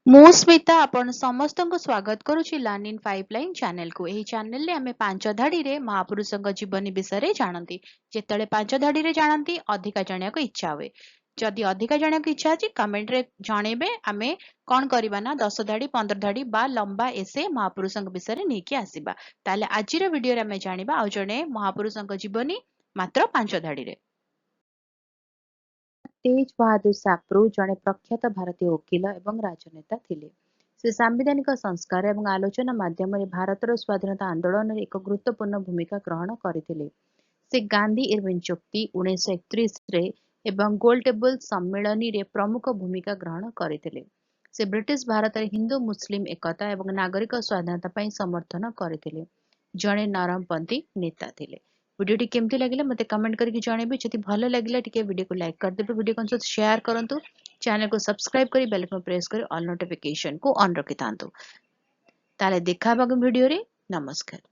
ମୁଁ ସ୍ମିତା ଆପଣ ସମସ୍ତଙ୍କୁ ସ୍ୱାଗତ କରୁଛି ଲର୍ନ ଇନ୍ ପାଇପଲାଇନ୍ ଚ୍ୟାନେଲକୁ। ଏହି ଚ୍ୟାନେଲରେ ଆମେ ପାଞ୍ଚ ଧାଡ଼ିରେ ମହାପୁରୁଷଙ୍କ ଜୀବନୀ ବିଷୟରେ ଜାଣନ୍ତି। ଯେତେବେଳେ ପାଞ୍ଚ ଧାଡ଼ିରେ ଜାଣନ୍ତି ଅଧିକା ଜାଣିବାକୁ ଇଚ୍ଛା ହୁଏ। ଯଦି ଅଧିକା ଜାଣିବାକୁ ଇଚ୍ଛା ଅଛି କମେଣ୍ଟରେ ଜଣେଇବେ। ଆମେ କ'ଣ କରିବା ନା 10 ଧାଡ଼ି 15 ଧାଡ଼ି ବା ଲମ୍ବା ଏସେ ମହାପୁରୁଷଙ୍କ ବିଷୟରେ ନେଇକି ଆସିବା। ତାହେଲେ ଆଜିର ଭିଡ଼ିଓରେ ଆମେ ଜାଣିବା ଆଉ ଜଣେ ମହାପୁରୁଷଙ୍କ ଜୀବନୀ ମାତ୍ର 5 ଧାଡ଼ିରେ। ତେଜ ବାହାଦୁର ସାପ୍ରୁ ଜଣେ ପ୍ରଖ୍ୟାତ ଭାରତୀୟ ଓକିଲ ଏବଂ ରାଜନେତା ଥିଲେ। ସେ ସାମ୍ବିଧାନିକ ସଂସ୍କାର ଏବଂ ଆଲୋଚନା ମାଧ୍ୟମରେ ଭାରତର ସ୍ୱାଧୀନତା ଆନ୍ଦୋଳନରେ ଏକ ଗୁରୁତ୍ୱପୂର୍ଣ୍ଣ ଭୂମିକା ଗ୍ରହଣ କରିଥିଲେ। ସେ ଗାନ୍ଧୀ ଇରବିନ୍ ଚୁକ୍ତି 1931ରେ ଏବଂ ଗୋଲଟେବୁଲ ସମ୍ମିଳନୀରେ ପ୍ରମୁଖ ଭୂମିକା ଗ୍ରହଣ କରିଥିଲେ। ସେ ବ୍ରିଟିଶ ଭାରତରେ ହିନ୍ଦୁ ମୁସଲିମ ଏକତା ଏବଂ ନାଗରିକ ସ୍ୱାଧୀନତା ପାଇଁ ସମର୍ଥନ କରିଥିଲେ। ଜଣେ ନରମପନ୍ଥୀ ନେତା ଥିଲେ। ଭିଡ଼ିଓଟି କେମିତି ଲାଗିଲା ମୋତେ କମେଣ୍ଟ କରିକି ଜଣେଇବେ। ଯଦି ଭଲ ଲାଗିଲା ଟିକେ ଭିଡ଼ିଓକୁ ଲାଇକ୍ କରିଦେବେ, ଭିଡ଼ିଓ ସହିତ ସେୟାର କରନ୍ତୁ, ଚ୍ୟାନେଲକୁ ସବସ୍କ୍ରାଇବ କରି ବେଲ୍ ଆଇକନ୍ ପ୍ରେସ୍ କରି ଅଲ୍ ନୋଟିଫିକେସନକୁ ଅନ୍ ରଖିଥାନ୍ତୁ। ତାହେଲେ ଦେଖା ହେବାକୁ ଭିଡ଼ିଓରେ। ନମସ୍କାର।